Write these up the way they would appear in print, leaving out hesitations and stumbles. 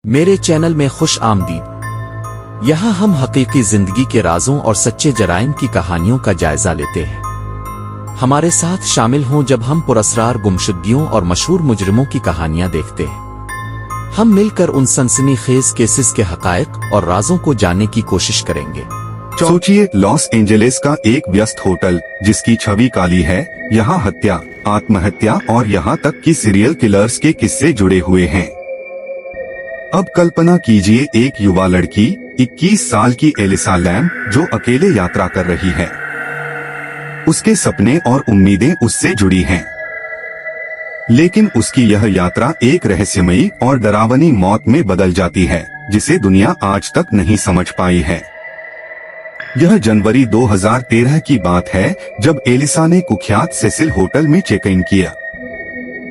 मेरे चैनल में खुश आमदीद। यहाँ हम हकीकी जिंदगी के राजों और सच्चे जराइम की कहानियों का जायजा लेते हैं। हमारे साथ शामिल हों जब हम पुरस्रार गुमशुदगियों और मशहूर मुजरिमों की कहानियां देखते हैं। हम मिलकर उन सनसनीखेज केसेस के हकायक और राजों को जानने की कोशिश करेंगे। सोचिए, लॉस एंजलिस का एक व्यस्त होटल जिसकी छवि काली है, यहाँ हत्या, आत्महत्या और यहाँ तक कि सीरियल किलर्स के किस्से जुड़े हुए हैं। अब कल्पना कीजिए, एक युवा लड़की 21 साल की एलिसा लैम जो अकेले यात्रा कर रही है। उसके सपने और उम्मीदें उससे जुड़ी हैं। लेकिन उसकी यह यात्रा एक रहस्यमयी और डरावनी मौत में बदल जाती है जिसे दुनिया आज तक नहीं समझ पाई है। यह जनवरी 2013 की बात है जब एलिसा ने कुख्यात सेसिल होटल में चेक इन किया।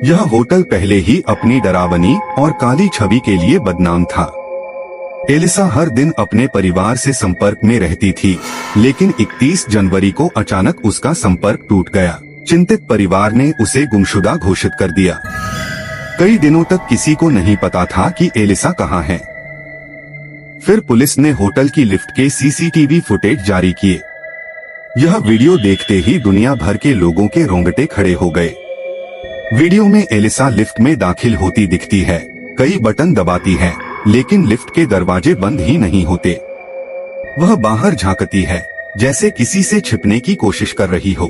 यह होटल पहले ही अपनी डरावनी और काली छवि के लिए बदनाम था। एलिसा हर दिन अपने परिवार से संपर्क में रहती थी, लेकिन 31 जनवरी को अचानक उसका संपर्क टूट गया। चिंतित परिवार ने उसे गुमशुदा घोषित कर दिया। कई दिनों तक किसी को नहीं पता था कि एलिसा कहाँ है। फिर पुलिस ने होटल की लिफ्ट के सीसीटीवी फुटेज जारी किए। यह वीडियो देखते ही दुनिया भर के लोगों के रोंगटे खड़े हो गए। वीडियो में एलिसा लिफ्ट में दाखिल होती दिखती है, कई बटन दबाती है, लेकिन लिफ्ट के दरवाजे बंद ही नहीं होते। वह बाहर झांकती है, जैसे किसी से छिपने की कोशिश कर रही हो।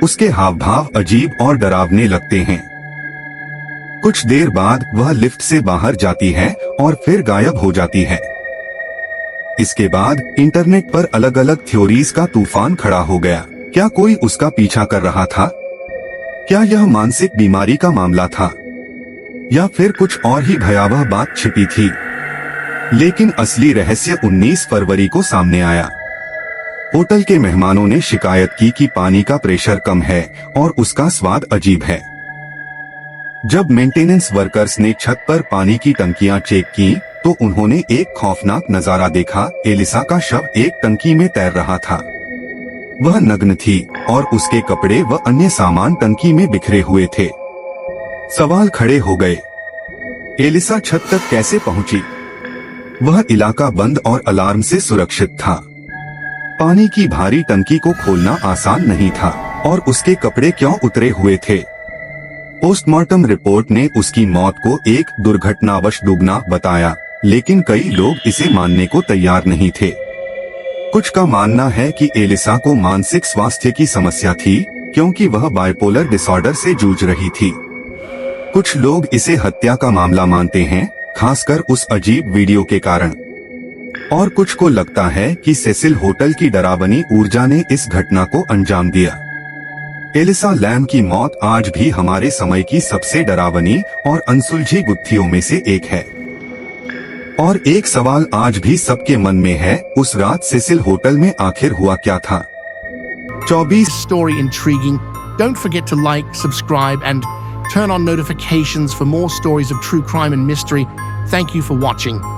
उसके हाव भाव अजीब और डरावने लगते हैं। कुछ देर बाद वह लिफ्ट से बाहर जाती है और फिर गायब हो जाती है। इसके बाद इंटरनेट पर अलग अलग थ्योरीज का तूफान खड़ा हो गया। क्या कोई उसका पीछा कर रहा था? क्या यह मानसिक बीमारी का मामला था, या फिर कुछ और ही भयावह बात छिपी थी? लेकिन असली रहस्य 19 फरवरी को सामने आया। होटल के मेहमानों ने शिकायत की कि पानी का प्रेशर कम है और उसका स्वाद अजीब है। जब मेंटेनेंस वर्कर्स ने छत पर पानी की टंकियां चेक की, तो उन्होंने एक खौफनाक नजारा देखा। एलिसा का शव एक टंकी में तैर रहा था। वह नग्न थी और उसके कपड़े व अन्य सामान टंकी में बिखरे हुए थे। सवाल खड़े हो गए, एलिसा छत तक कैसे पहुंची? वह इलाका बंद और अलार्म से सुरक्षित था। पानी की भारी टंकी को खोलना आसान नहीं था, और उसके कपड़े क्यों उतरे हुए थे? पोस्टमार्टम रिपोर्ट ने उसकी मौत को एक दुर्घटनावश डूबना बताया, लेकिन कई लोग इसे मानने को तैयार नहीं थे। कुछ का मानना है कि एलिसा को मानसिक स्वास्थ्य की समस्या थी, क्योंकि वह बाइपोलर डिसऑर्डर से जूझ रही थी। कुछ लोग इसे हत्या का मामला मानते हैं, खासकर उस अजीब वीडियो के कारण। और कुछ को लगता है कि सेसिल होटल की डरावनी ऊर्जा ने इस घटना को अंजाम दिया। एलिसा लैम की मौत आज भी हमारे समय की सबसे डरावनी और अनसुलझी गुत्थियों में से एक है। और एक सवाल आज भी सबके मन में है, उस रात सेसिल होटल में आखिर हुआ क्या था? 24 story intriguing. Don't forget to like, subscribe and turn on notifications for more stories of true crime and mystery. Thank you for watching.